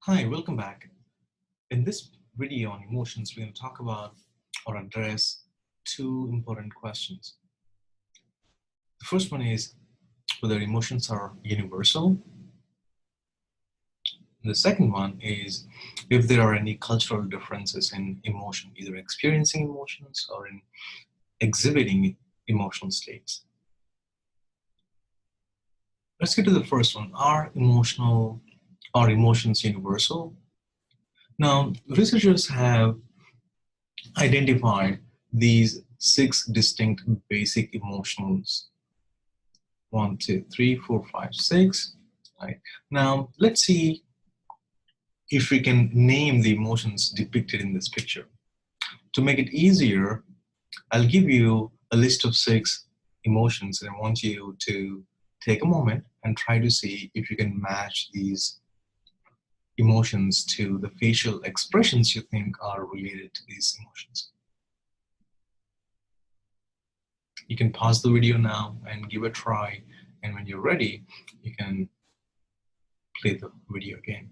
Hi, welcome back. In this video on emotions, we're going to talk about or address two important questions. The first one is whether emotions are universal. And the second one is if there are any cultural differences in emotion, either experiencing emotions or in exhibiting emotional states. Let's get to the first one. Are emotions universal? Now, researchers have identified these 6 distinct basic emotions. 1, 2, 3, 4, 5, 6. Right. Now, let's see if we can name the emotions depicted in this picture. To make it easier, I'll give you a list of 6 emotions, and I want you to take a moment and try to see if you can match these emotions to the facial expressions you think are related to these emotions. You can pause the video now and give a try, and when you're ready, you can play the video again.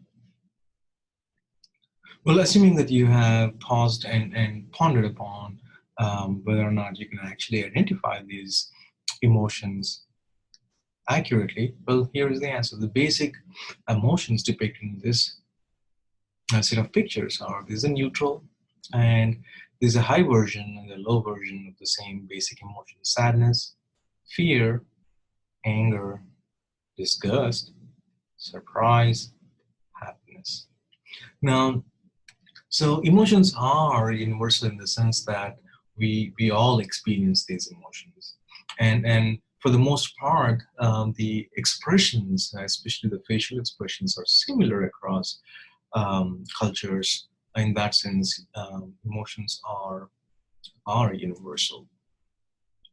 Well, assuming that you have paused and pondered upon whether or not you can actually identify these emotions accurately, well, here is the answer. The basic emotions depicted in this set of pictures are there's a neutral, and there's a high version and a low version of the same basic emotion: sadness, fear, anger, disgust, surprise, happiness. Now, so emotions are universal in the sense that we all experience these emotions, and for the most part, the expressions, especially the facial expressions, are similar across cultures. In that sense, emotions are universal.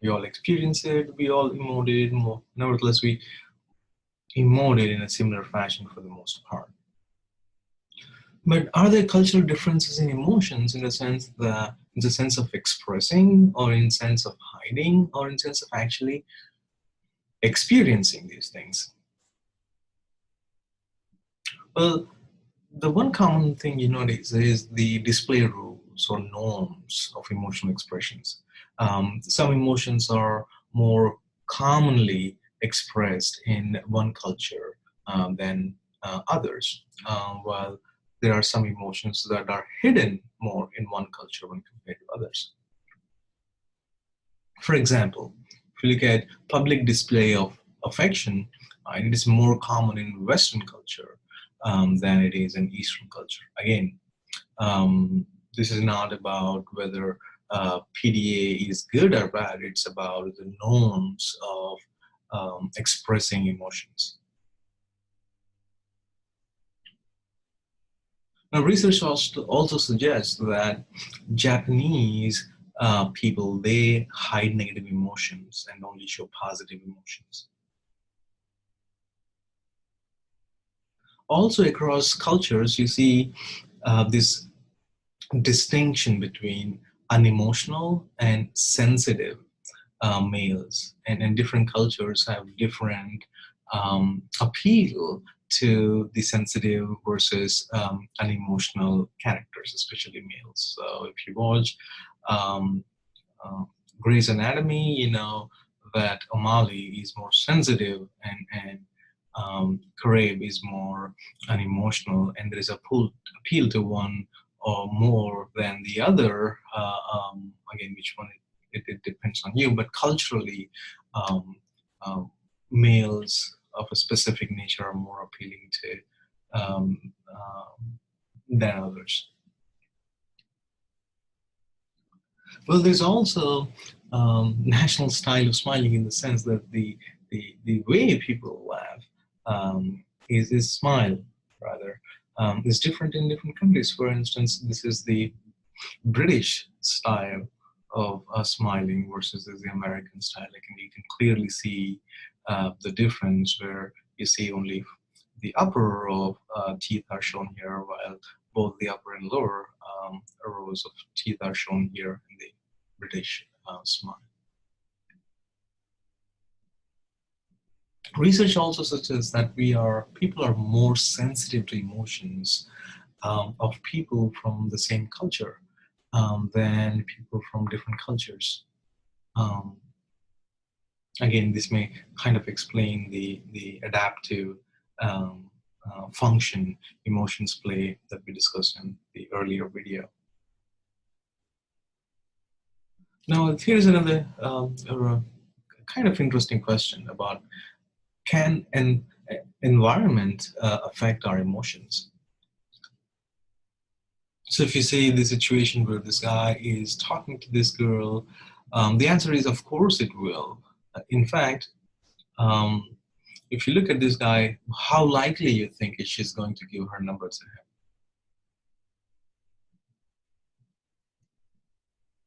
We all experience it. We all emote it. Nevertheless, we emote it in a similar fashion for the most part. But are there cultural differences in emotions in the sense of expressing, or in sense of hiding, or in sense of actually experiencing these things? Well, the one common thing you notice is the display rules or norms of emotional expressions. Some emotions are more commonly expressed in one culture than others, while there are some emotions that are hidden more in one culture when compared to others. For example, if you look at public display of affection, it is more common in Western culture than it is in Eastern culture. Again, this is not about whether PDA is good or bad. It's about the norms of expressing emotions. Now, research also suggests that Japanese people, they hide negative emotions and only show positive emotions. Also, across cultures, you see this distinction between unemotional and sensitive males, and different cultures have different appeal to the sensitive versus unemotional characters, especially males. So if you watch uh, Grey's Anatomy, you know that O'Malley is more sensitive, and Craig is more unemotional, and there is a appeal to one or more than the other. Again, which one it depends on you, but culturally, um, um, males of a specific nature are more appealing to than others. Well, there's also national style of smiling in the sense that the way people laugh is smile rather is different in different countries. For instance, this is the British style of smiling versus the American style. You can clearly see the difference where you see only the upper row of teeth are shown here, while both the upper and lower rows of teeth are shown here in the British smile. Research also suggests that people are more sensitive to emotions of people from the same culture than people from different cultures. Um, Again, this may kind of explain the adaptive function emotions play that we discussed in the earlier video. Now, here's another kind of interesting question about, can an environment affect our emotions? So if you say the situation where this guy is talking to this girl, the answer is of course it will. In fact, um, if you look at this guy, how likely you think she's going to give her number to him?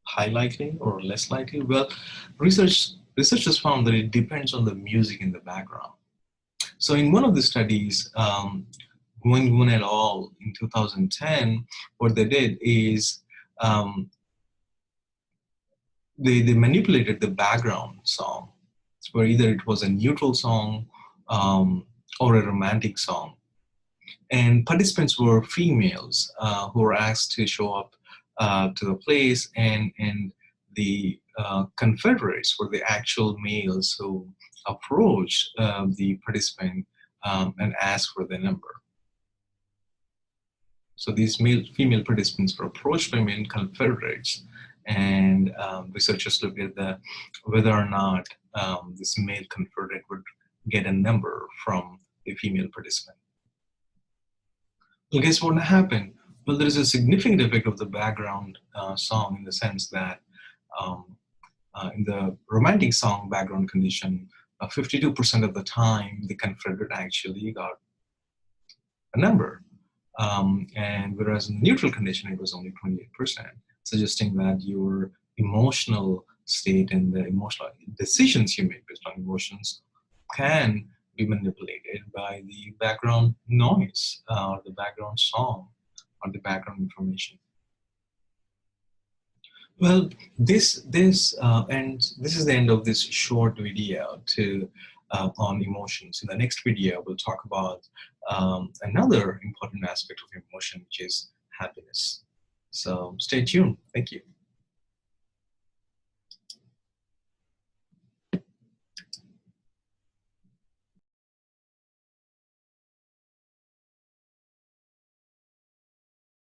High likely or less likely? Well, researchers found that it depends on the music in the background. So in one of the studies, Wen et al. In 2010, what they did is um, they manipulated the background song, where either it was a neutral song or a romantic song. And participants were females who were asked to show up to the place, and the Confederates were the actual males who approached the participant and asked for the number. So these female participants were approached by male Confederates, and researchers looked at whether or not this male Confederate would get a number from the female participant. Well, guess what happened? Well, there is a significant effect of the background song, in the sense that um, in the romantic song background condition, 52% of the time the Confederate actually got a number. And whereas in the neutral condition, it was only 28%, suggesting that your emotional state and the emotional decisions you make based on emotions can be manipulated by the background noise, or the background song, or the background information. Well, this is the end of this short video on emotions. In the next video, we'll talk about another important aspect of emotion, which is happiness. So stay tuned. Thank you.